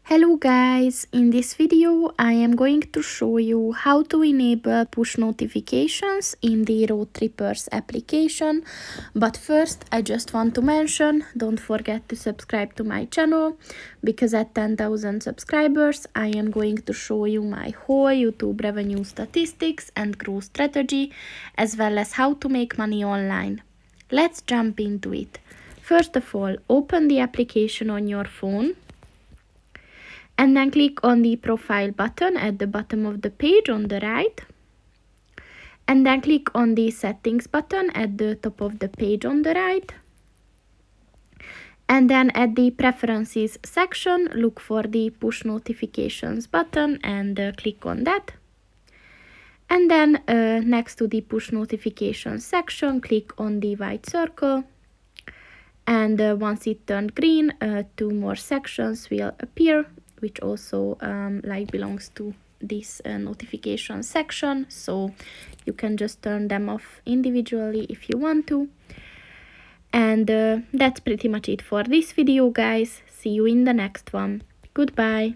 Hello guys, in this video I am going to show you how to enable push notifications in the Roadtrippers application. But first I just want to mention, don't forget to subscribe to my channel, because at 10,000 subscribers I am going to show you my whole YouTube revenue statistics and growth strategy, as well as how to make money online. Let's jump into it. First of all, open the application on your phone. And then click on the profile button at the bottom of the page on the right. And then click on the settings button at the top of the page on the right. And then at the preferences section, look for the push notifications button and click on that. And then next to the push notifications section, click on the white circle. And once it turned green, two more sections will appear, which also belongs to this notification section, so you can just turn them off individually if you want to. And that's pretty much it for this video, guys. See you in the next one. Goodbye.